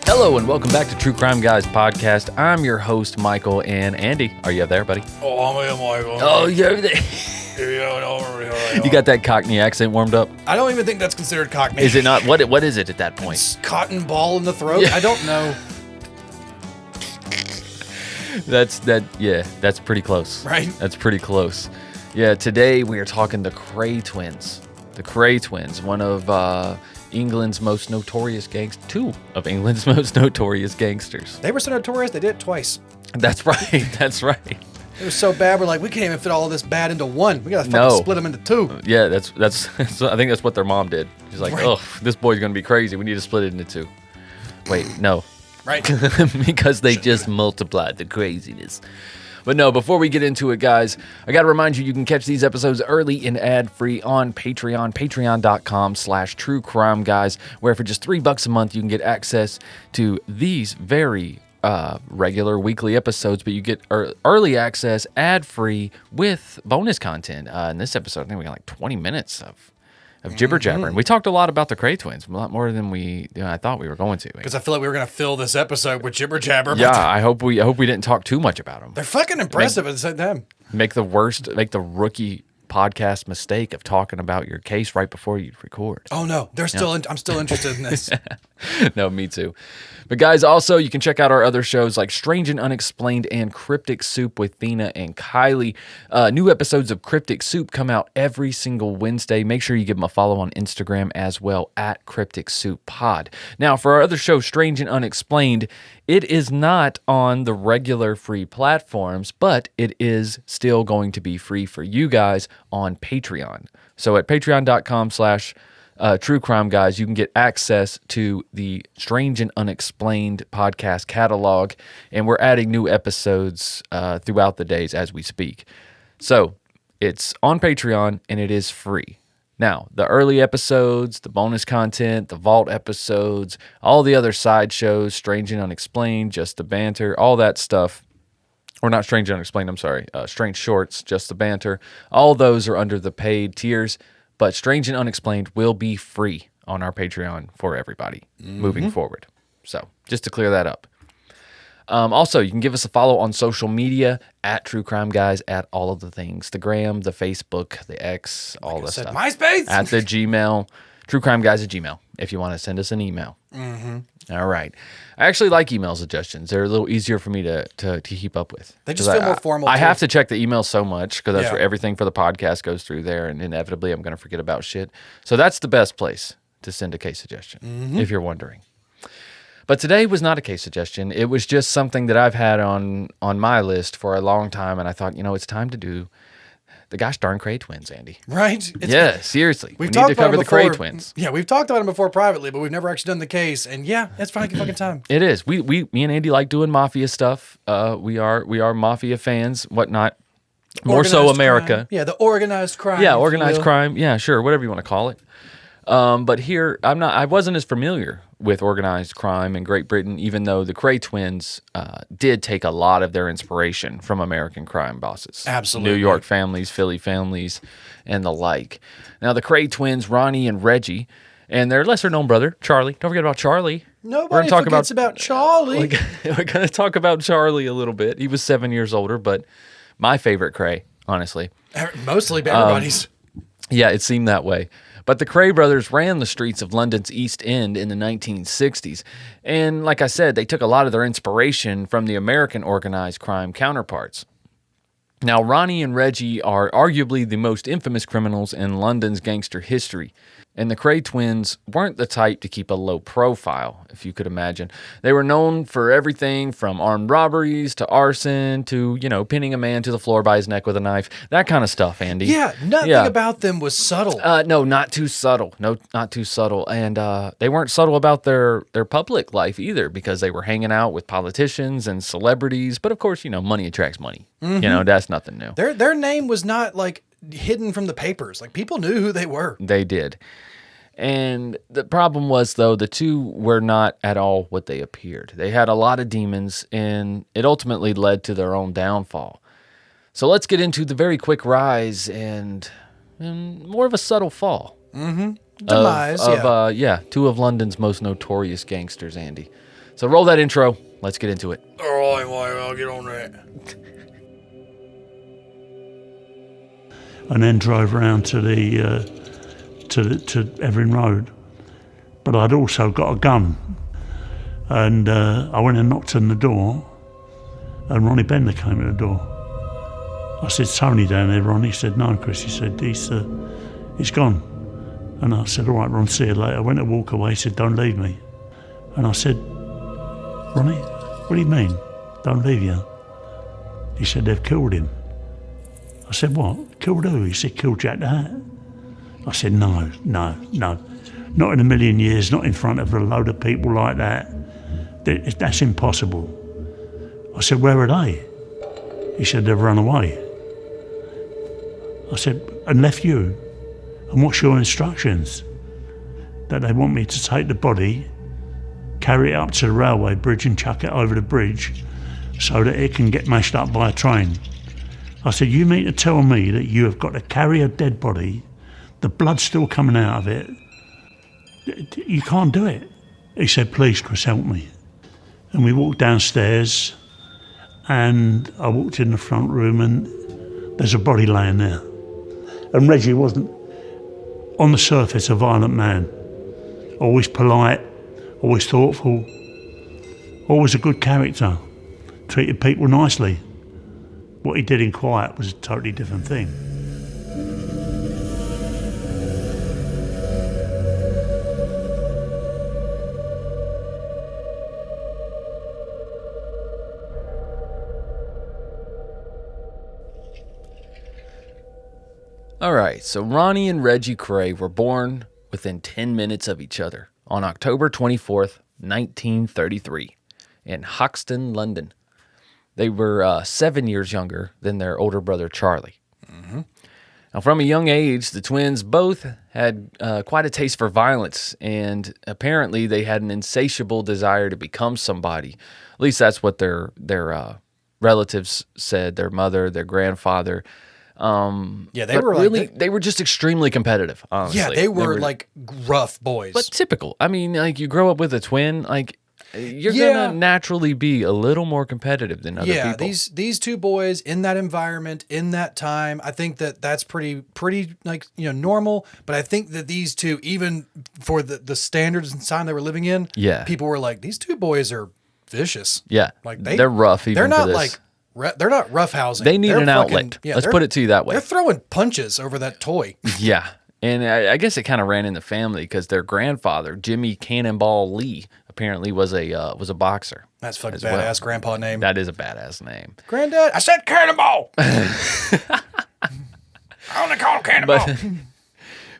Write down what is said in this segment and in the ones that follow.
Hello and welcome back to True Crime Guys podcast. I'm your host, Michael, and Andy. Are you there, buddy? Oh, I'm here, Michael. Oh, you're there. You got that Cockney accent warmed up? I don't even think that's considered Cockney. Is it not? What is it at that point? It's cotton ball in the throat? Yeah. I don't know. That's pretty close. Right? That's pretty close. Yeah, today we are talking the Kray Twins. The Kray Twins, one of England's most notorious two of England's most notorious gangsters. They were so notorious, they did it twice. That's right. That's right. It was so bad, we're like, we can't even fit all this bad into one. We gotta fucking split them into two. Yeah, that's. I think that's what their mom did. She's like, Right. oh, this boy's gonna be crazy. We need to split it into two. Wait, no. Right. Because they just multiplied the craziness. But no, before we get into it, guys, I got to remind you can catch these episodes early and ad-free on Patreon, patreon.com/True Crime Guys, where for just $3 a month, you can get access to these very regular weekly episodes, but you get early access ad-free with bonus content. In this episode, I think we got like 20 minutes of jibber jabber. And we talked a lot about the Kray Twins, a lot more than I thought we were going to. Because I feel like we were gonna fill this episode with jibber jabber. Yeah, I hope we didn't talk too much about them. They're fucking impressive at the same time. Make the rookie podcast mistake of talking about your case right before you record. Oh no, I'm still interested in this. No, me too. But guys, also you can check out our other shows like Strange and Unexplained and Cryptic Soup with Thina and Kylie. New episodes of Cryptic Soup come out every single Wednesday. Make sure you give them a follow on Instagram as well at Cryptic Soup Pod. Now, for our other show, Strange and Unexplained, it is not on the regular free platforms, but it is still going to be free for you guys on Patreon. So at patreon.com/True Crime Guys, you can get access to the Strange and Unexplained podcast catalog, and we're adding new episodes throughout the days as we speak. So it's on Patreon, and it is free. Now, the early episodes, the bonus content, the vault episodes, all the other side shows, Strange and Unexplained, Just the Banter, all that stuff, or not Strange and Unexplained, I'm sorry, Strange Shorts, Just the Banter, all those are under the paid tiers. But Strange and Unexplained will be free on our Patreon for everybody moving forward. So just to clear that up. Also, you can give us a follow on social media at True Crime Guys at all of the things. The Gram, the Facebook, the X, all the stuff. MySpace? At the Gmail. True Crime Guys at Gmail if you want to send us an email. All right. I actually like email suggestions. They're a little easier for me to keep up with. They just feel more formal. I have to check the email so much because that's Yeah. where everything for the podcast goes through there, and inevitably I'm going to forget about shit. So that's the best place to send a case suggestion, if you're wondering. But today was not a case suggestion. It was just something that I've had on my list for a long time, and I thought, it's time to do the gosh darn Kray Twins, Andy. Right? Seriously. We We've need to talked about cover it the Kray before. Twins. Yeah, we've talked about them before privately, but we've never actually done the case. And yeah, it's fucking time. It is. Me and Andy like doing mafia stuff. We are mafia fans, whatnot. More so Organized America. crime. Yeah, the organized crime. Yeah, if you organized will. crime. Yeah, sure, whatever you want to call it. But here, I wasn't as familiar with organized crime in Great Britain, even though the Kray Twins did take a lot of their inspiration from American crime bosses. Absolutely. New York families, Philly families, and the like. Now, the Kray Twins, Ronnie and Reggie, and their lesser-known brother, Charlie. Don't forget about Charlie. Nobody forgets about Charlie. We're going to talk about Charlie a little bit. He was 7 years older, but my favorite Kray, honestly. Mostly everybody's. Yeah, it seemed that way. But the Kray brothers ran the streets of London's East End in the 1960s. And like I said, they took a lot of their inspiration from the American organized crime counterparts. Now, Ronnie and Reggie are arguably the most infamous criminals in London's gangster history. And the Kray twins weren't the type to keep a low profile, if you could imagine. They were known for everything from armed robberies to arson to, pinning a man to the floor by his neck with a knife. That kind of stuff, Andy. Yeah, nothing about them was subtle. No, not too subtle. No, not too subtle. And they weren't subtle about their public life either, because they were hanging out with politicians and celebrities. But of course, money attracts money. That's nothing new. Their name was not like hidden from the papers. Like, people knew who they were. They did. And the problem was, though, the two were not at all what they appeared. They had a lot of demons, and it ultimately led to their own downfall. So let's get into the very quick rise and more of a subtle fall. Demise, of two of London's most notorious gangsters, Andy. So roll that intro. Let's get into it. All right, well, I'll get on that. And then drove round to Evering Road. But I'd also got a gun. And I went and knocked on the door, and Ronnie Bender came to the door. I said, "Tony down there, Ronnie?" He said, "No, Chris." He said, he's gone. And I said, "All right, Ron, see you later." I went to walk away. He said, "Don't leave me." And I said, "Ronnie, what do you mean, don't leave you?" He said, "They've killed him." I said, "What? Killed who?" He said, "Killed Jack the Hat." I said, no. Not in a million years, not in front of a load of people like that. That's impossible. I said, "Where are they?" He said, "They've run away." I said, "And left you? And what's your instructions?" That they want me to take the body, carry it up to the railway bridge and chuck it over the bridge so that it can get mashed up by a train. I said, "You mean to tell me that you have got to carry a dead body, the blood's still coming out of it? You can't do it." He said, "Please, Chris, help me." And we walked downstairs, and I walked in the front room, and there's a body laying there. And Reggie wasn't, on the surface, a violent man. Always polite, always thoughtful, always a good character, treated people nicely. What he did in quiet was a totally different thing. All right, so Ronnie and Reggie Kray were born within 10 minutes of each other on October 24th, 1933, in Hoxton, London. They were 7 years younger than their older brother, Charlie. Mm-hmm. Now, from a young age, the twins both had quite a taste for violence, and apparently they had an insatiable desire to become somebody. At least that's what their relatives said, their mother, their grandfather. They were really, they were just extremely competitive, honestly. Yeah, they were like rough boys. But typical. I mean, like, you grow up with a twin, like, you're gonna naturally be a little more competitive than other people. Yeah, these two boys in that environment, in that time, I think that's pretty like, normal. But I think that these two, even for the standards and time they were living in, people were like, these two boys are vicious. Yeah, like they're rough. Even they're not for this. like. They're not roughhousing. They need an outlet. Let's put it to you that way. They're throwing punches over that toy. Yeah. And I guess it kind of ran in the family because their grandfather, Jimmy Cannonball Lee, apparently was a boxer. That's fucking badass grandpa name. That is a badass name. Granddad, I said Cannonball. I only call him Cannonball.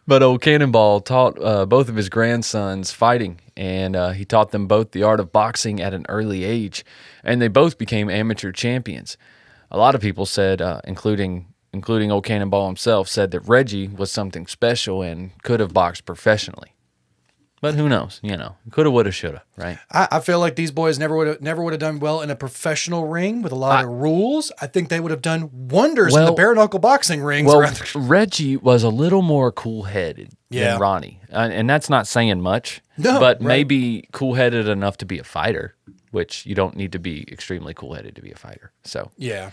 But old Cannonball taught both of his grandsons fighting, and he taught them both the art of boxing at an early age, and they both became amateur champions. A lot of people said, including old Cannonball himself, said that Reggie was something special and could have boxed professionally. But who knows? Coulda, woulda, shoulda, right? I feel like these boys never would have done well in a professional ring with a lot of rules. I think they would have done wonders in the bare knuckle boxing rings. Well, Reggie was a little more cool-headed than Ronnie, and that's not saying much. No, but maybe cool-headed enough to be a fighter, which you don't need to be extremely cool-headed to be a fighter. So yeah.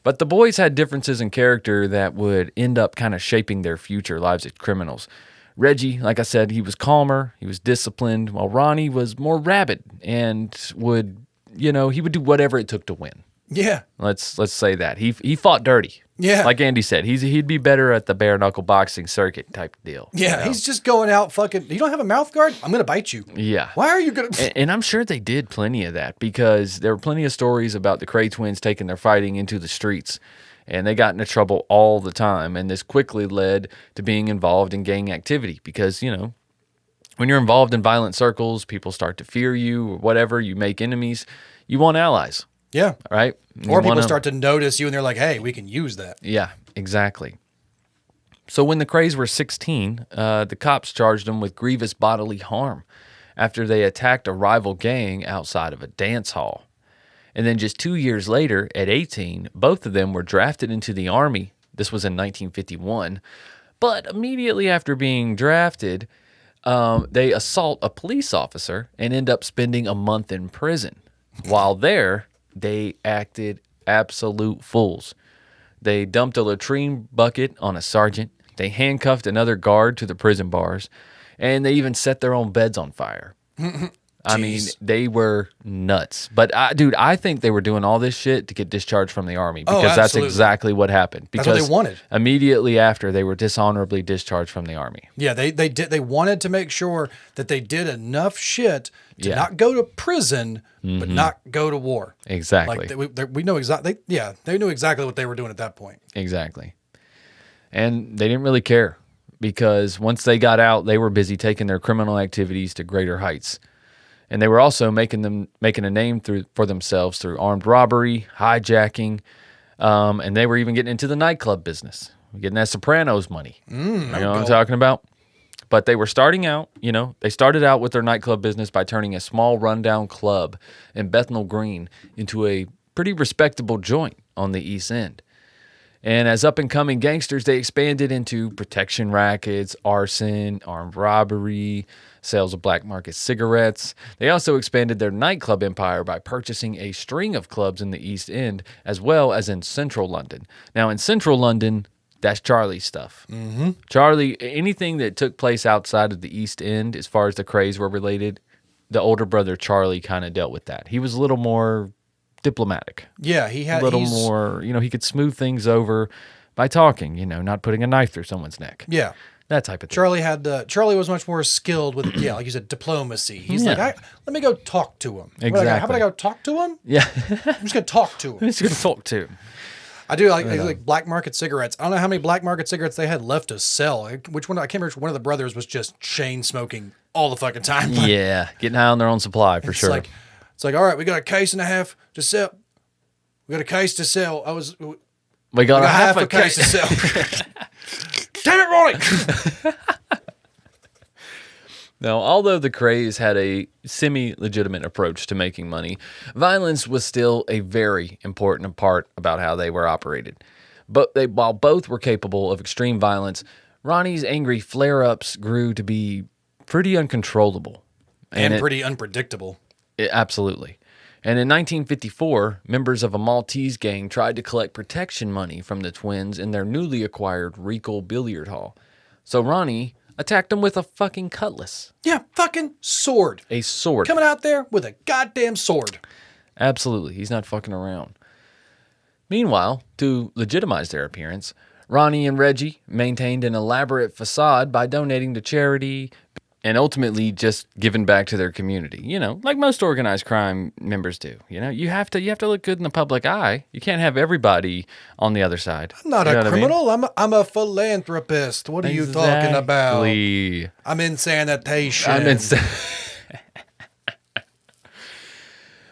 But the boys had differences in character that would end up kind of shaping their future lives as criminals. Reggie, like I said, he was calmer, he was disciplined, while Ronnie was more rabid and would do whatever it took to win. Yeah. Let's say that. He fought dirty. Yeah. Like Andy said, he'd be better at the bare knuckle boxing circuit type deal. Yeah, he's just going out fucking, you don't have a mouth guard? I'm going to bite you. Yeah. Why are you going to? And I'm sure they did plenty of that because there were plenty of stories about the Kray twins taking their fighting into the streets. And they got into trouble all the time. And this quickly led to being involved in gang activity because, when you're involved in violent circles, people start to fear you or whatever. You make enemies. You want allies. Yeah. Right? Or people start to notice you and they're like, hey, we can use that. Yeah, exactly. So when the Krays were 16, the cops charged them with grievous bodily harm after they attacked a rival gang outside of a dance hall. And then just 2 years later, at 18, both of them were drafted into the Army. This was in 1951. But immediately after being drafted, they assault a police officer and end up spending a month in prison. While there, they acted absolute fools. They dumped a latrine bucket on a sergeant. They handcuffed another guard to the prison bars. And they even set their own beds on fire. I mean, they were nuts. But, dude, I think they were doing all this shit to get discharged from the Army because that's exactly what happened. Because that's what they wanted. Immediately after, they were dishonorably discharged from the Army. Yeah, they did. They wanted to make sure that they did enough shit to not go to prison, but not go to war. Exactly. Like we know exactly. They knew exactly what they were doing at that point. Exactly. And they didn't really care because once they got out, they were busy taking their criminal activities to greater heights. And they were also making a name for themselves through armed robbery, hijacking, and they were even getting into the nightclub business, getting that Sopranos money. You know what I'm talking about? But they were starting out, they started out with their nightclub business by turning a small rundown club in Bethnal Green into a pretty respectable joint on the East End. And as up-and-coming gangsters, they expanded into protection rackets, arson, armed robbery, sales of black market cigarettes. They also expanded their nightclub empire by purchasing a string of clubs in the East End, as well as in central London. Now, in central London, that's Charlie's stuff. Mm-hmm. Charlie, anything that took place outside of the East End, as far as the Krays were related, the older brother Charlie kind of dealt with that. He was a little more diplomatic. Yeah, he had a little more, he could smooth things over by talking, not putting a knife through someone's neck. Yeah. That type of thing. Charlie was much more skilled with, like you said, diplomacy. He's like, let me go talk to him. Exactly. How about I go talk to him? Yeah. I'm just going to talk to him. I'm just going to talk to him. I do like black market cigarettes. I don't know how many black market cigarettes they had left to sell. Which one? I can't remember. One of the brothers was just chain smoking all the fucking time. Yeah. Getting high on their own supply for sure. It's like, all right, we got a case and a half to sell. We got a case to sell. We got a half a case to sell. Damn it, Ronnie! Now, although the Craze had a semi-legitimate approach to making money, violence was still a very important part about how they were operated. But while both were capable of extreme violence, Ronnie's angry flare-ups grew to be pretty uncontrollable. And pretty unpredictable. Absolutely. And in 1954, members of a Maltese gang tried to collect protection money from the twins in their newly acquired Regal billiard hall. So Ronnie attacked them with a fucking cutlass. Yeah, fucking sword. A sword. Coming out there with a goddamn sword. Absolutely. He's not fucking around. Meanwhile, to legitimize their appearance, Ronnie and Reggie maintained an elaborate facade by donating to charity and ultimately just giving back to their community, like most organized crime members do. You have to look good in the public eye. You can't have everybody on the other side. I'm not a criminal. I mean? I'm a philanthropist. What are you talking about? I'm in sanitation.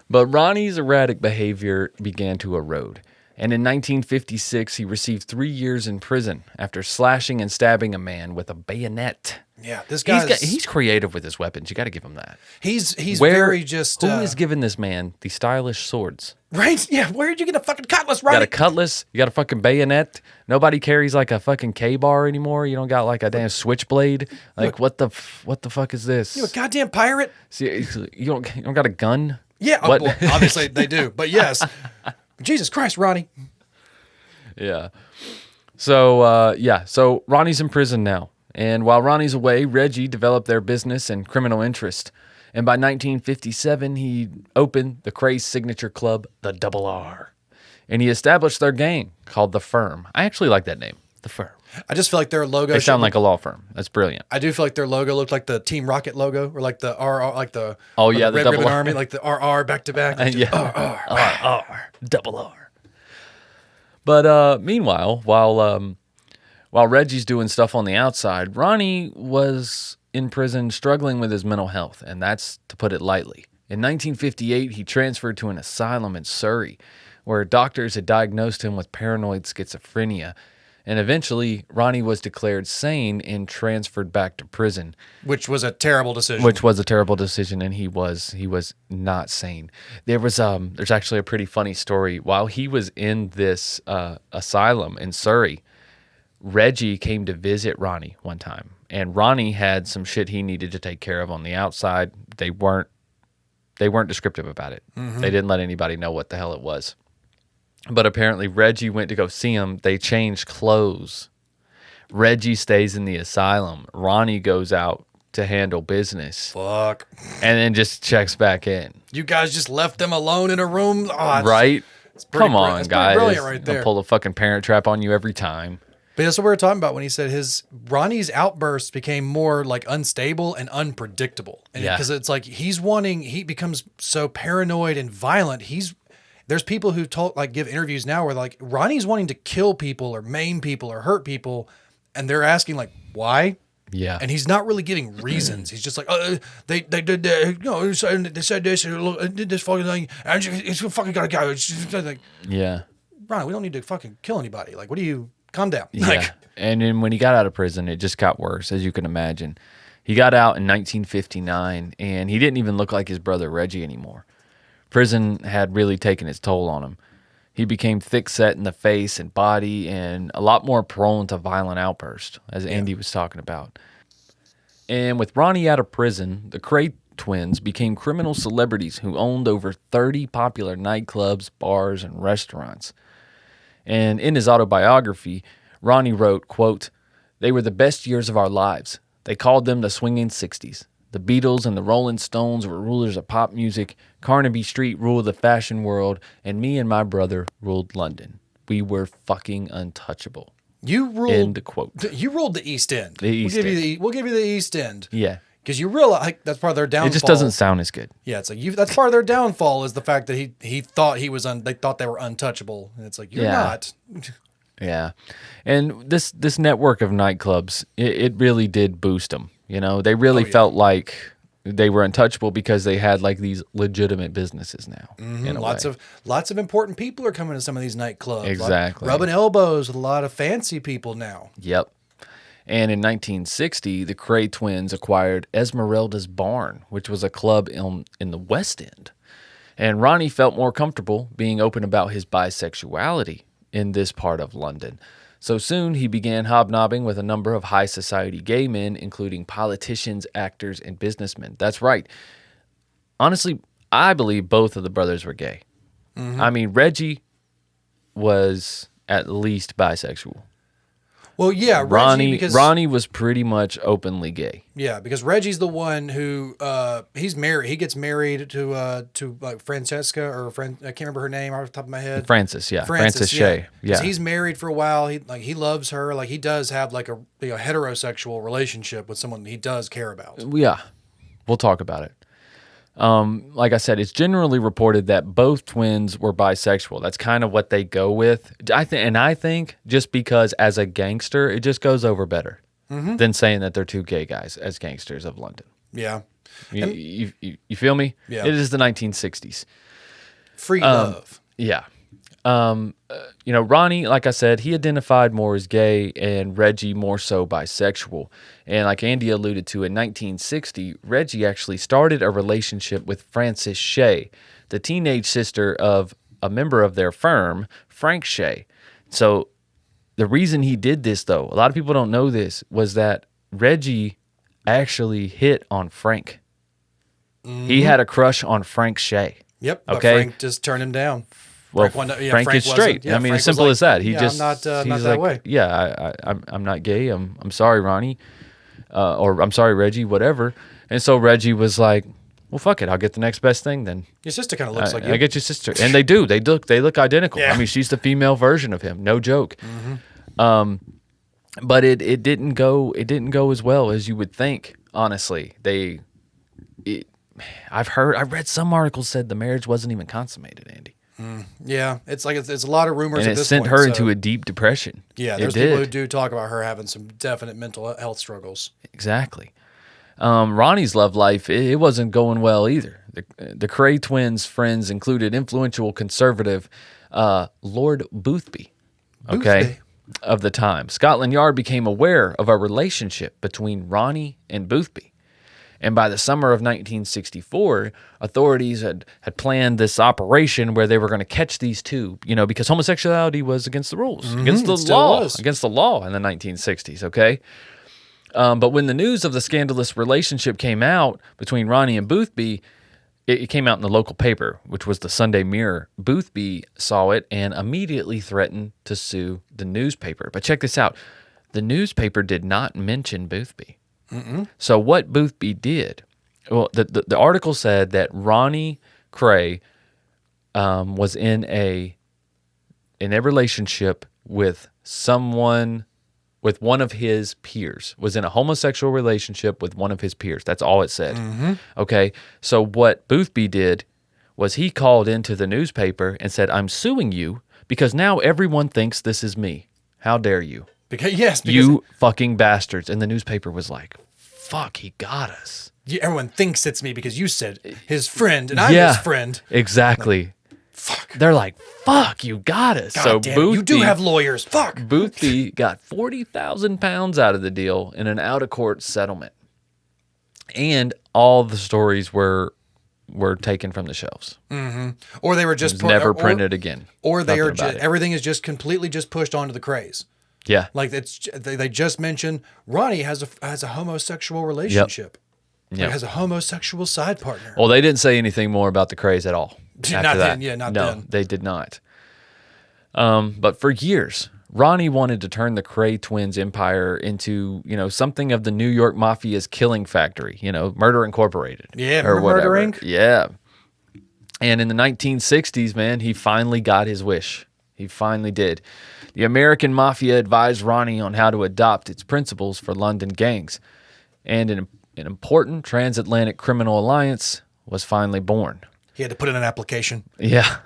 But Ronnie's erratic behavior began to erode. And in 1956, he received 3 years in prison after slashing and stabbing a man with a bayonet. Yeah, this guy he's creative with his weapons. You got to give him that. He's very just. Who is giving this man the stylish swords? Right? Yeah. Where'd you get a fucking cutlass? Right? You got a cutlass. You got a fucking bayonet. Nobody carries like a fucking K-bar anymore. You don't got like a damn switchblade. Like what the fuck is this? You a goddamn pirate? See, you don't got a gun? Yeah. Well, obviously they do. But yes. Jesus Christ, Ronnie. Yeah. So Ronnie's in prison now. And while Ronnie's away, Reggie developed their business and criminal interest. And by 1957, he opened the Craze signature club, the Double R. And he established their gang called The Firm. I actually like that name, The Firm. I just feel like their logo... They sound like a law firm. That's brilliant. I do feel like their logo looked like the Team Rocket logo, or like the RR, like the... Oh, yeah, the Red Double Ribbon R. Army, like the RR back-to-back. Like RR, Double R. But meanwhile, while Reggie's doing stuff on the outside, Ronnie was in prison struggling with his mental health, and that's to put it lightly. In 1958, he transferred to an asylum in Surrey, where doctors had diagnosed him with paranoid schizophrenia. And eventually, Ronnie was declared sane and transferred back to prison. Which was a terrible decision. And he was not sane. There's actually a pretty funny story. While he was in this asylum in Surrey, Reggie came to visit Ronnie one time. And Ronnie had some shit he needed to take care of on the outside. They weren't descriptive about it. They didn't let anybody know what the hell it was. But apparently Reggie went to go see him. They changed clothes. Reggie stays in the asylum. Ronnie goes out to handle business. Fuck. And then just checks back in. You guys just left them alone in a room? Oh, right? Come on, guys. Brilliant right there. I'll pull a fucking Parent Trap on you every time. But that's what we were talking about when he said Ronnie's outbursts became more like unstable and unpredictable. And because it's like he becomes so paranoid and violent. There's people who give interviews now where like Ronnie's wanting to kill people or maim people or hurt people, and they're asking like, why? Yeah. And he's not really giving reasons. He's just like, they did that, they said this, did this fucking thing, and it's fucking gotta go. It's just like, yeah. Ronnie, we don't need to fucking kill anybody. Like, calm down. Yeah. Like, and then when he got out of prison, it just got worse, as you can imagine. He got out in 1959, and he didn't even look like his brother Reggie anymore. Prison had really taken its toll on him. He became thick-set in the face and body and a lot more prone to violent outbursts, as Andy was talking about. And with Ronnie out of prison, the Kray Twins became criminal celebrities who owned over 30 popular nightclubs, bars, and restaurants. And in his autobiography, Ronnie wrote, quote, "They were the best years of our lives. They called them the swinging 60s. The Beatles and the Rolling Stones were rulers of pop music. Carnaby Street ruled the fashion world, and me and my brother ruled London. We were fucking untouchable." You ruled. End quote. You ruled the East End. The East End. We'll give you the East End. Yeah. Because you realize that's part of their downfall. It just doesn't sound as good. Yeah, it's like that's part of their downfall is the fact that he thought he was they thought they were untouchable, and it's like you're not. Yeah, and this network of nightclubs, it really did boost them. You know, they really felt like they were untouchable because they had like these legitimate businesses now. In a Lots of important people are coming to some of these nightclubs. Exactly, rubbing elbows with a lot of fancy people now. Yep. And in 1960, the Kray Twins acquired Esmeralda's Barn, which was a club in the West End. And Ronnie felt more comfortable being open about his bisexuality in this part of London. So soon he began hobnobbing with a number of high society gay men, including politicians, actors, and businessmen. That's right. Honestly, I believe both of the brothers were gay. I mean, Reggie was at least bisexual. Well, yeah, Ronnie was pretty much openly gay. Yeah, because Reggie's the one who he's married. He gets married to like Francesca or I can't remember her name off the top of my head. Francis Shay. Yeah, he's married for a while. He loves her. Like he does have like a heterosexual relationship with someone he does care about. Yeah, we'll talk about it. Like I said, it's generally reported that both twins were bisexual. That's kind of what they go with. I think just because as a gangster, it just goes over better than saying that they're two gay guys as gangsters of London. Yeah. You feel me? Yeah. It is the 1960s. Free love. Yeah. Ronnie, like I said, he identified more as gay and Reggie more so bisexual. And like Andy alluded to, in 1960, Reggie actually started a relationship with Frances Shay, the teenage sister of a member of their firm, Frank Shay. So the reason he did this, though, a lot of people don't know this, was that Reggie actually hit on Frank. He had a crush on Frank Shay. Yep. Okay. But Frank just turned him down. Well, Frank is straight. I mean, as simple as that. He's not that like, way. Yeah, I'm not gay. I'm sorry, Ronnie, or I'm sorry, Reggie, whatever. And so Reggie was like, well, fuck it, I'll get the next best thing then. Your sister kind of looks like you. I get your sister, and they do. They look identical. Yeah. I mean, she's the female version of him. No joke. But it didn't go as well as you would think. Honestly, I read some articles said the marriage wasn't even consummated, Andy. Yeah, it's like it's a lot of rumors. And at it this sent point, her into a deep depression. Yeah, there's people who do talk about her having some definite mental health struggles. Exactly. Ronnie's love life, it wasn't going well either. The Kray twins' friends included influential conservative Lord Boothby, of the time. Scotland Yard became aware of a relationship between Ronnie and Boothby. And by the summer of 1964, authorities had planned this operation where they were going to catch these two, because homosexuality was against the rules, against the law in the 1960s, okay? But when the news of the scandalous relationship came out between Ronnie and Boothby, it came out in the local paper, which was the Sunday Mirror. Boothby saw it and immediately threatened to sue the newspaper. But check this out. The newspaper did not mention Boothby. So what Boothby did, well, the article said that Ronnie Kray was in a relationship with one of his peers, was in a homosexual relationship with one of his peers. That's all it said. Okay, so what Boothby did was he called into the newspaper and said, "I'm suing you because now everyone thinks this is me. How dare you?" Because you fucking bastards. And the newspaper was like, fuck, he got us. Everyone thinks it's me because you said his friend and I'm his friend. Exactly. Like, fuck. They're like, fuck, you got us. God so damn Boothby, you do have lawyers. Fuck. Boothby got 40,000 pounds out of the deal in an out-of-court settlement. And all the stories were taken from the shelves. Or they were just never printed again. Or they are everything is just completely just pushed onto the Craze. Yeah. Like they just mentioned Ronnie has a homosexual relationship. Yep. Has a homosexual side partner. Well, they didn't say anything more about the Craze at all. Not then. No, they did not. But for years, Ronnie wanted to turn the Kray Twins empire into, something of the New York Mafia's killing factory, Murder Incorporated. Yeah, or whatever. Murder Inc. Yeah. And in the 1960s, man, he finally got his wish. He finally did. The American Mafia advised Ronnie on how to adopt its principles for London gangs. And an important transatlantic criminal alliance was finally born. He had to put in an application. Yeah.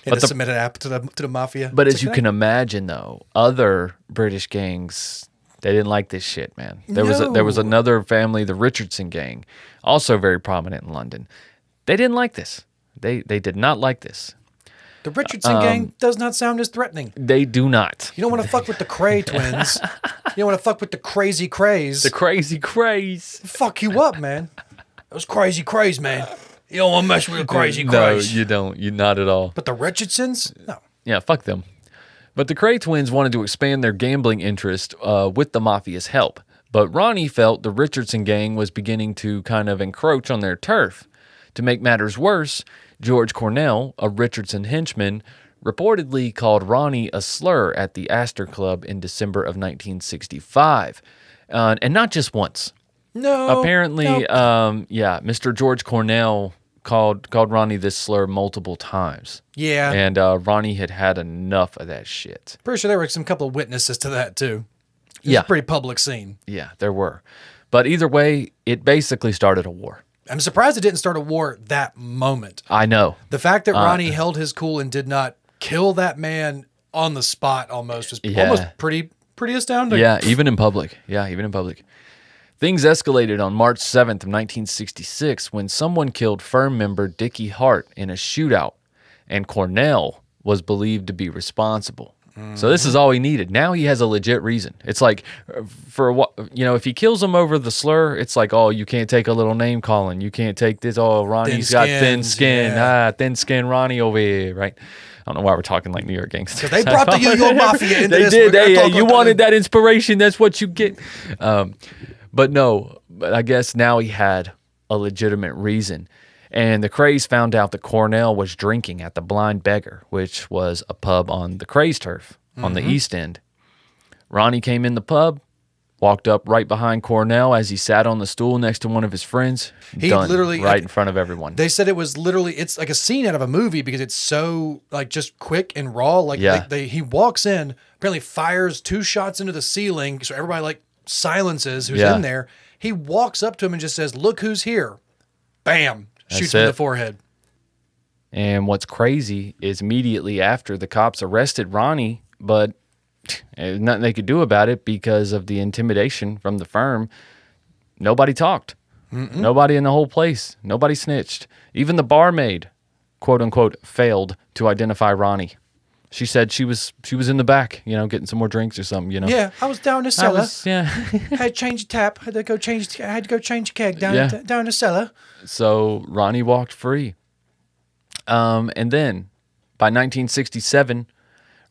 He had to submit an app to the Mafia. But as you can imagine, though, other British gangs, they didn't like this shit, man. There was another family, the Richardson gang, also very prominent in London. They didn't like this. They did not like this. The Richardson gang does not sound as threatening. They do not. You don't want to fuck with the Kray Twins. You don't want to fuck with the crazy Craze. The crazy Craze. Fuck you up, man. Those crazy Craze, man. You don't want to mess with a crazy Craze. No, you don't. You not at all. But the Richardsons? No. Yeah, fuck them. But the Kray Twins wanted to expand their gambling interest with the Mafia's help. But Ronnie felt the Richardson gang was beginning to kind of encroach on their turf. To make matters worse, George Cornell, a Richardson henchman, reportedly called Ronnie a slur at the Astor Club in December of 1965. And not just once. No. Apparently, Mr. George Cornell called Ronnie this slur multiple times. Yeah. And Ronnie had enough of that shit. Pretty sure there were some couple of witnesses to that, too. It was a pretty public scene. Yeah, there were. But either way, it basically started a war. I'm surprised it didn't start a war that moment. I know. The fact that Ronnie held his cool and did not kill that man on the spot almost was almost pretty astounding. Yeah, even in public. Things escalated on March 7th of 1966 when someone killed firm member Dickie Hart in a shootout, and Cornell was believed to be responsible. So this is all he needed. Now he has a legit reason. It's like, if he kills him over the slur, it's like, oh, you can't take a little name calling. You can't take this. Oh, Ronnie's got thin skin. Yeah. Thin skin Ronnie over here, right? I don't know why we're talking like New York gangsters. They brought the New York Mafia into this. They did. You wanted that inspiration. That's what you get. But I guess now he had a legitimate reason. And the Craze found out that Cornell was drinking at the Blind Beggar, which was a pub on the Craze turf on the East End. Ronnie came in the pub, walked up right behind Cornell as he sat on the stool next to one of his friends. He literally right in front of everyone. They said it was literally, it's like a scene out of a movie because it's so like just quick and raw. Like he walks in, apparently fires 2 shots into the ceiling, so everybody like silences who's in there. He walks up to him and just says, "Look who's here." Bam. Shoots him in the forehead. And what's crazy is immediately after the cops arrested Ronnie, but there's nothing they could do about it because of the intimidation from the firm. Nobody talked. Nobody in the whole place. Nobody snitched. Even the barmaid, quote unquote, failed to identify Ronnie. She said she was in the back, getting some more drinks or something, Yeah, I was down the cellar. Had to change the tap. Had to go change the keg down the cellar. So Ronnie walked free. And then by 1967,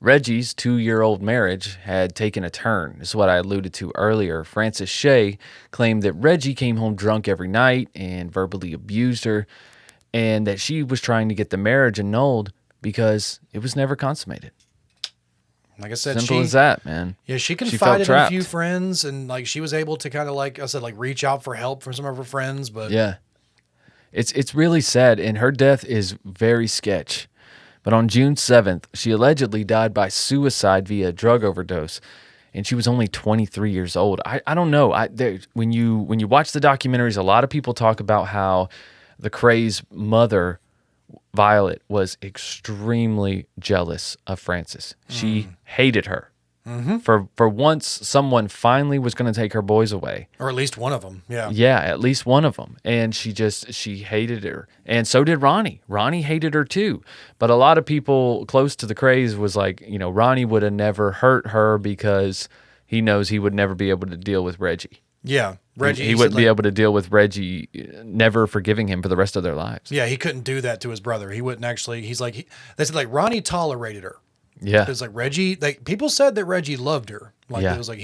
Reggie's 2-year-old marriage had taken a turn. This is what I alluded to earlier. Frances Shea claimed that Reggie came home drunk every night and verbally abused her, and that she was trying to get the marriage annulled because it was never consummated. Like I said, simple as that, man. Yeah, she confided in a few friends, and like she was able to kind of, like I said, like reach out for help from some of her friends. But yeah, it's really sad, and her death is very sketch. But on June 7th, she allegedly died by suicide via drug overdose, and she was only 23 years old. I don't know. When you watch the documentaries, a lot of people talk about how the Kray's mother, Violet, was extremely jealous of Frances. She hated her. Mm-hmm. For once, someone finally was going to take her boys away. Or at least one of them, yeah. Yeah, at least one of them. And she hated her. And so did Ronnie. Ronnie hated her too. But a lot of people close to the Craze was like, Ronnie would have never hurt her because he knows he would never be able to deal with Reggie. Yeah, Reggie. He wouldn't be able to deal with Reggie never forgiving him for the rest of their lives. Yeah, he couldn't do that to his brother. He wouldn't actually. They said like Ronnie tolerated her. Yeah, it was like Reggie. People said that Reggie loved her. Like it was like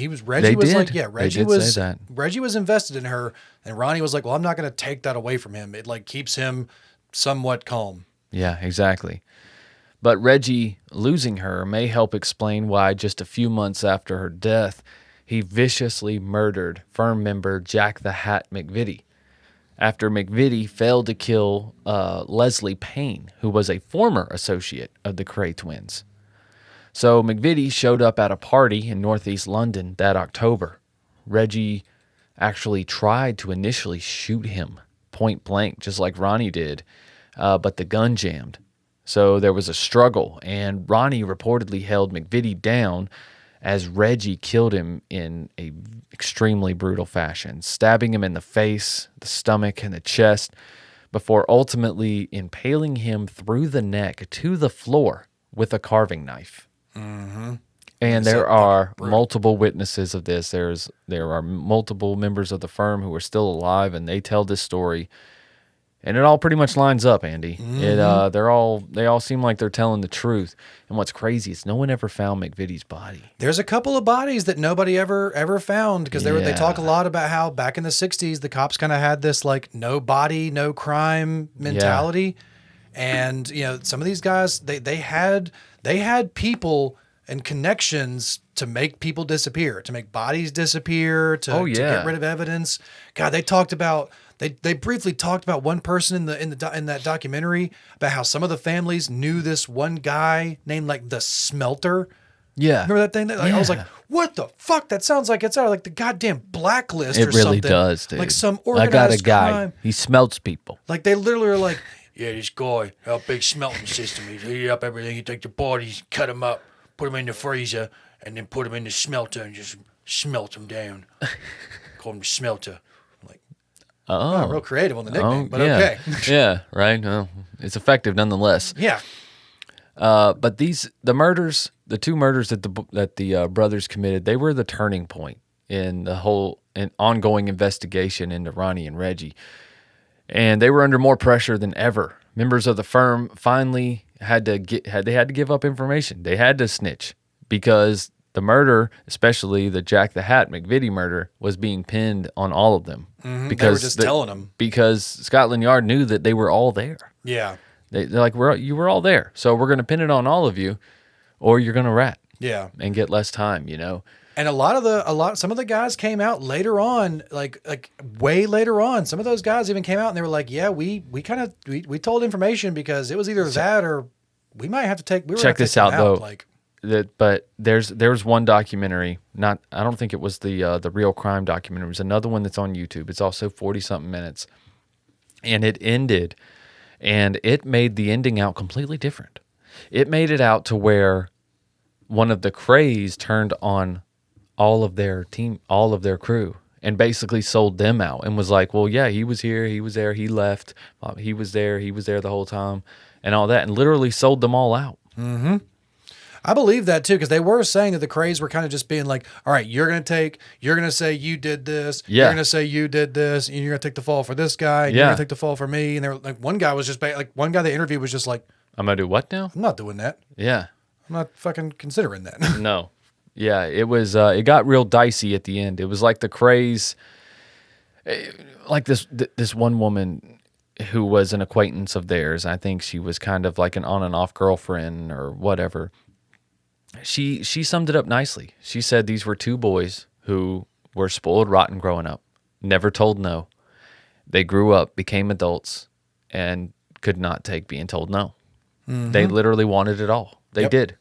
Reggie was invested in her, and Ronnie was like, well, I'm not going to take that away from him. It like keeps him somewhat calm. Yeah, exactly. But Reggie losing her may help explain why just a few months after her death, he viciously murdered firm member Jack the Hat McVitie after McVitie failed to kill Leslie Payne, who was a former associate of the Kray twins. So McVitie showed up at a party in northeast London that October. Reggie actually tried to initially shoot him point blank, just like Ronnie did, but the gun jammed. So there was a struggle, and Ronnie reportedly held McVitie down as Reggie killed him in a extremely brutal fashion, stabbing him in the face, the stomach, and the chest, before ultimately impaling him through the neck to the floor with a carving knife. Mm-hmm. And there are multiple witnesses of this. There are multiple members of the firm who are still alive, and they tell this story. And it all pretty much lines up, Andy. Mm-hmm. They all seem like they're telling the truth. And what's crazy is no one ever found McVitie's body. There's a couple of bodies that nobody ever found, because they talk a lot about how back in the 60s the cops kind of had this like no body, no crime mentality. Yeah. And some of these guys they had people and connections to make people disappear, to make bodies disappear, to get rid of evidence. God, they talked about. They briefly talked about one person in that documentary about how some of the families knew this one guy named like the Smelter. Yeah, remember that thing? I was like, "What the fuck? That sounds like it's out of like the goddamn blacklist or something." It really does, dude. Like some organized I got a guy. crime. He smelts people. Like they literally are like, "Yeah, this guy, our big smelting system. He heat up everything. He take the bodies, cut them up, put them in the freezer, and then put them in the smelter and just smelt them down. Call him the Smelter." Oh, real creative on the nickname, but okay. Yeah, right. Well, it's effective nonetheless. Yeah. But the two murders that the brothers committed, they were the turning point in the whole ongoing investigation into Ronnie and Reggie, and they were under more pressure than ever. Members of the firm finally had to give up information. They had to snitch because the murder, especially the Jack the Hat McVitie murder, was being pinned on all of them. Mm-hmm. Because they were just telling them. Because Scotland Yard knew that they were all there. Yeah. They're like, you were all there. So we're going to pin it on all of you, or you're going to rat. Yeah. And get less time, And some of the guys came out later on, like way later on. Some of those guys even came out and they were like, yeah, we told information because it was either that or we might have to take. Check this out though. But there's one documentary. I don't think it was the real crime documentary. It was another one that's on YouTube. It's also 40-something minutes, and it ended, and it made the ending out completely different. It made it out to where one of the Craze turned on all of their team, all of their crew, and basically sold them out and was like, well, yeah, he was here, he was there, he left, he was there the whole time, and all that, and literally sold them all out. Mm-hmm. I believe that too, because they were saying that the Craze were kind of just being like, all right, you're going to say you did this, you're going to say you did this, and you're going to take the fall for this guy, and you're going to take the fall for me. And they were like, one guy they interviewed was just like, I'm going to do what now? I'm not doing that. Yeah. I'm not fucking considering that. No. Yeah, it was. It got real dicey at the end. It was like the Craze, like this one woman who was an acquaintance of theirs. I think she was kind of like an on and off girlfriend or whatever. She summed it up nicely. She said these were two boys who were spoiled rotten growing up, never told no. They grew up, became adults, and could not take being told no. Mm-hmm. They literally wanted it all. They did,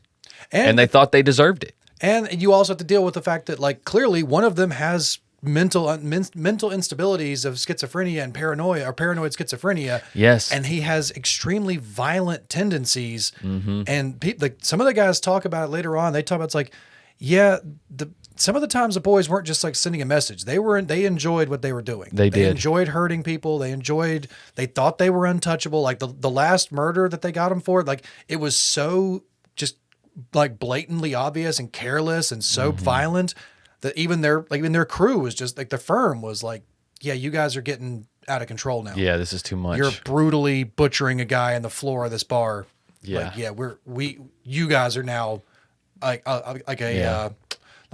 and they thought they deserved it. And you also have to deal with the fact that, like, clearly one of them has mental instabilities of schizophrenia and paranoia, or paranoid schizophrenia. Yes. And he has extremely violent tendencies. Mm-hmm. And like some of the guys talk about it later on. They talk about, it's like, yeah, some of the times the boys weren't just like sending a message. They enjoyed what they were doing. They enjoyed hurting people. They thought they were untouchable. Like the last murder that they got them for, like, it was so just like blatantly obvious and careless and so violent that even their crew was just like, the firm was like, yeah, you guys are getting out of control now. Yeah, this is too much. You're brutally butchering a guy on the floor of this bar. Yeah. Like, yeah, you guys are now like a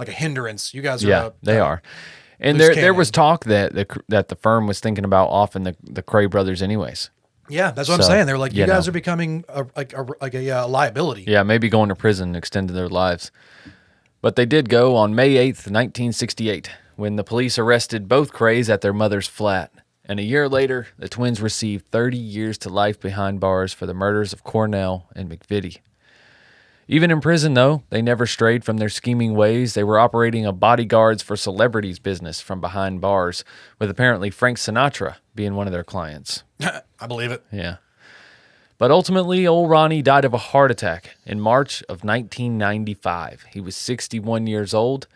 hindrance. You guys are. They are. And there was talk that the firm was thinking about offing the Kray brothers anyways. Yeah, that's what I'm saying. They're like, you guys are becoming a liability. Yeah, maybe going to prison, extending their lives. But they did go on May 8th, 1968, when the police arrested both Krays at their mother's flat. And a year later, the twins received 30 years to life behind bars for the murders of Cornell and McVitie. Even in prison, though, they never strayed from their scheming ways. They were operating a bodyguards for celebrities business from behind bars, with apparently Frank Sinatra being one of their clients. I believe it. Yeah. But ultimately, old Ronnie died of a heart attack in March of 1995. He was 61 years old,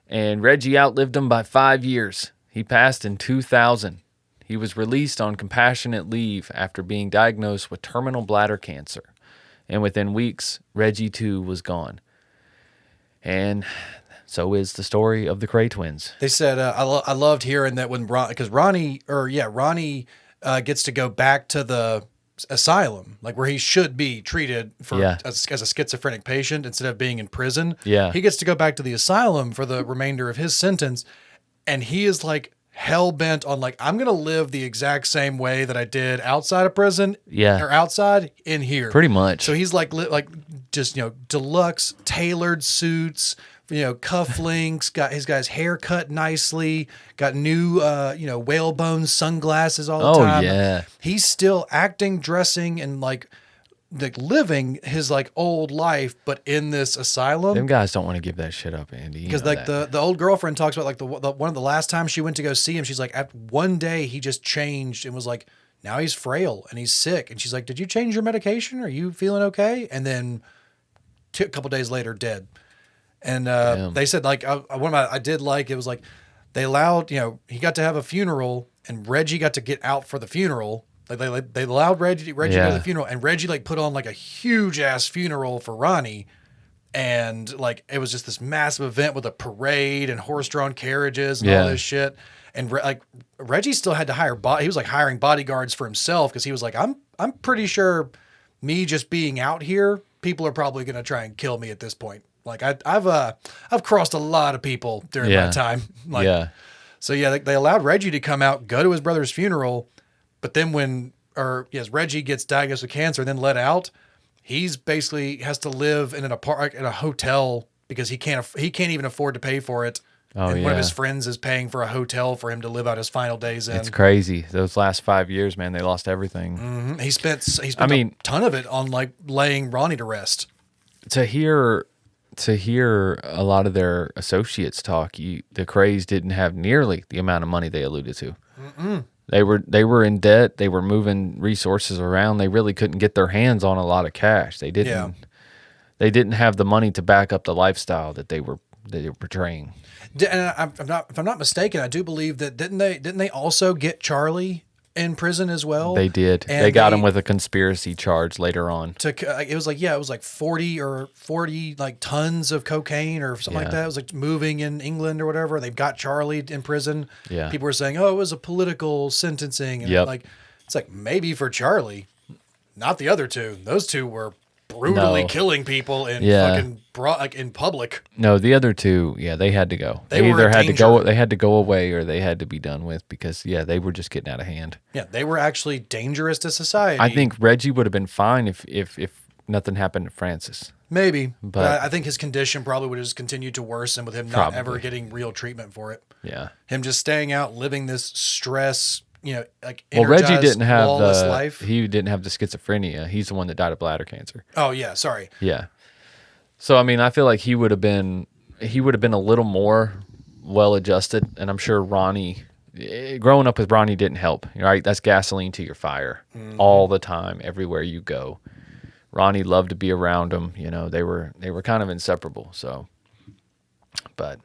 and Reggie outlived him by 5 years. He passed in 2000. He was released on compassionate leave after being diagnosed with terminal bladder cancer. And within weeks, Reggie, too, was gone. And so is the story of the Kray twins. They said, I loved hearing that when Ronnie gets to go back to the asylum, like where he should be treated for as a schizophrenic patient instead of being in prison. Yeah. He gets to go back to the asylum for the remainder of his sentence. And he is like hell bent on like, I'm going to live the exact same way that I did outside of prison. Yeah. Or outside in here. Pretty much. So he's like just, deluxe tailored suits, cufflinks, got his guy's hair cut nicely, got new, whalebone sunglasses all the time. Oh, yeah. He's still acting, dressing, and like living his like old life, but in this asylum. Them guys don't want to give that shit up, Andy. Because like the old girlfriend talks about like the one of the last times she went to go see him, she's like, at one day he just changed and was like, now he's frail and he's sick. And she's like, did you change your medication? Are you feeling okay? And then a couple days later, dead. And they said like I did like it was like they allowed he got to have a funeral and Reggie got to get out for the funeral. Like they allowed Reggie to go to the funeral, and Reggie like put on like a huge ass funeral for Ronnie, and like it was just this massive event with a parade and horse drawn carriages and all this shit. And Reggie still had to hire he was like hiring bodyguards for himself because he was like, I'm pretty sure me just being out here, people are probably gonna try and kill me at this point. Like I've crossed a lot of people during my time. So they allowed Reggie to come out, go to his brother's funeral, but then Reggie gets diagnosed with cancer and then let out, he's basically has to live in a hotel because he can't even afford to pay for it. One of his friends is paying for a hotel for him to live out his final days in. It's crazy. Those last 5 years, man, they lost everything. Mm-hmm. He spent a ton of it on like laying Ronnie to rest. To hear a lot of their associates talk, the Craze didn't have nearly the amount of money they alluded to. Mm-mm. They were in debt. They were moving resources around. They really couldn't get their hands on a lot of cash. They didn't. Yeah. They didn't have the money to back up the lifestyle that they were portraying. And if I'm not mistaken, I do believe that didn't they also get Charlie in prison as well? They did. And they got him with a conspiracy charge later on. It was like 40 like tons of cocaine or something like that. It was like moving in England or whatever. They've got Charlie in prison. Yeah. People were saying, "Oh, it was a political sentencing." And it's like maybe for Charlie, not the other two. Those two were brutally killing people in fucking in public. No, the other two, they had to go. They either had to go. They had to go away, or they had to be done with because they were just getting out of hand. Yeah, they were actually dangerous to society. I think Reggie would have been fine if nothing happened to Francis. Maybe, but I think his condition probably would have just continued to worsen with him not ever getting real treatment for it. Yeah, him just staying out, living this stress. Reggie didn't have life. He didn't have the schizophrenia. He's the one that died of bladder cancer. Oh yeah, sorry. Yeah. So I mean, I feel like he would have been a little more well adjusted, and I'm sure Ronnie. Growing up with Ronnie didn't help. Right, that's gasoline to your fire all the time, everywhere you go. Ronnie loved to be around him. They were kind of inseparable. So, but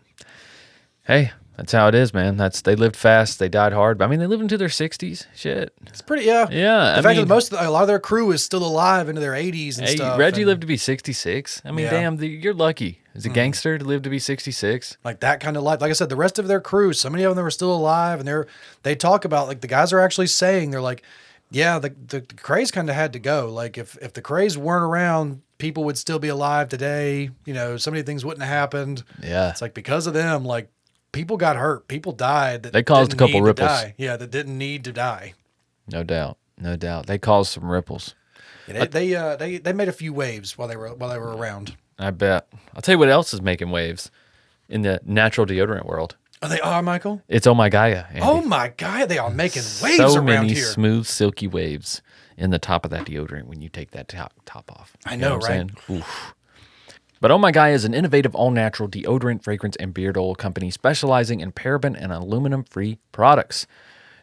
hey. That's how it is, man. They lived fast. They died hard. But, I mean, they lived into their 60s. Shit. It's pretty, yeah. Yeah. The fact that a lot of their crew is still alive into their 80s and stuff. Reggie lived to be 66. I mean, damn, you're lucky as a gangster to live to be 66. Like that kind of life. Like I said, the rest of their crew, so many of them are still alive. And they talk about, like, the guys are actually saying, they're like, yeah, the Craze kind of had to go. Like, if the Craze weren't around, people would still be alive today. So many things wouldn't have happened. Yeah. It's like because of them, like, people got hurt. People died. They caused a couple ripples. Yeah, that didn't need to die. No doubt. They caused some ripples. Yeah, they made a few waves while they were around. I bet. I'll tell you what else is making waves in the natural deodorant world. Oh, they are, Michael? It's Oh My Gaia, Andy. Oh My Gaia, they are making waves so around many here. Smooth, silky waves in the top of that deodorant when you take that top off. I know, right? Oof. But Oh My Gaia is an innovative all-natural deodorant, fragrance, and beard oil company specializing in paraben and aluminum-free products.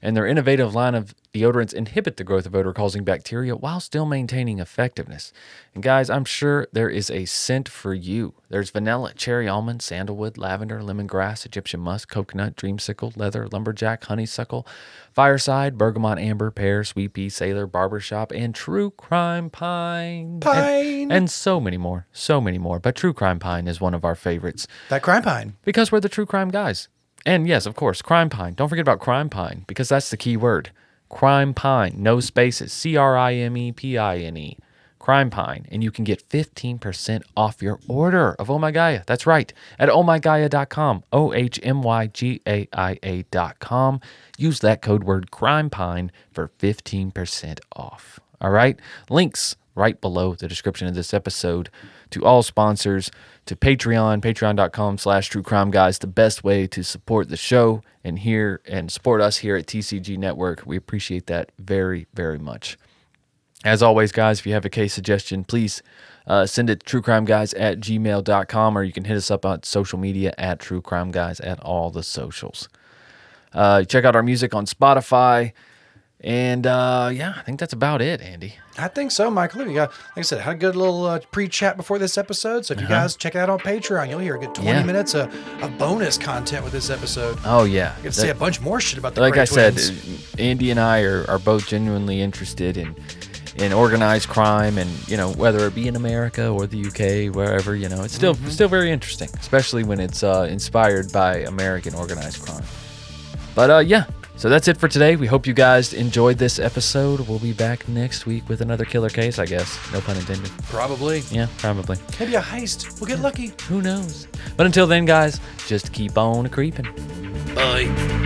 And their innovative line of deodorants inhibit the growth of odor-causing bacteria while still maintaining effectiveness. And guys, I'm sure there is a scent for you. There's vanilla, cherry almond, sandalwood, lavender, lemongrass, Egyptian musk, coconut, dreamsicle, leather, lumberjack, honeysuckle, fireside, bergamot, amber, pear, sweet pea, sailor, barbershop, and true crime pine. And so many more. But true crime pine is one of our favorites. That Crimepine. Because we're the true crime guys. And yes, of course, Crimepine. Don't forget about Crimepine, because that's the key word. Crimepine, no spaces, Crimepine, Crimepine. And you can get 15% off your order of Oh My Gaia. That's right, at ohmygaia.com, ohmygaia.com. Use that code word Crimepine for 15% off. All right? Links right below the description of this episode to all sponsors, to Patreon, patreon.com/truecrimeguys, the best way to support the show and support us here at TCG Network. We appreciate that very, very much. As always, guys, if you have a case suggestion, please send it to truecrimeguys@gmail.com, or you can hit us up on social media at truecrimeguys at all the socials. Check out our music on Spotify. And I think that's about it, Andy. I think so, Michael. You got, like I said, had a good little pre-chat before this episode. So if you guys check it out on Patreon, you'll hear a good 20 minutes of bonus content with this episode. Oh, yeah. You get to say a bunch more shit about the Like Kray I Twins. said, Andy and I are both genuinely interested in organized crime, and whether it be in America or the UK, wherever, it's still very interesting, especially when it's inspired by American organized crime. But so that's it for today. We hope you guys enjoyed this episode. We'll be back next week with another killer case, I guess. No pun intended. Probably. Yeah, probably. Maybe a heist. We'll get lucky. Who knows? But until then, guys, just keep on creeping. Bye.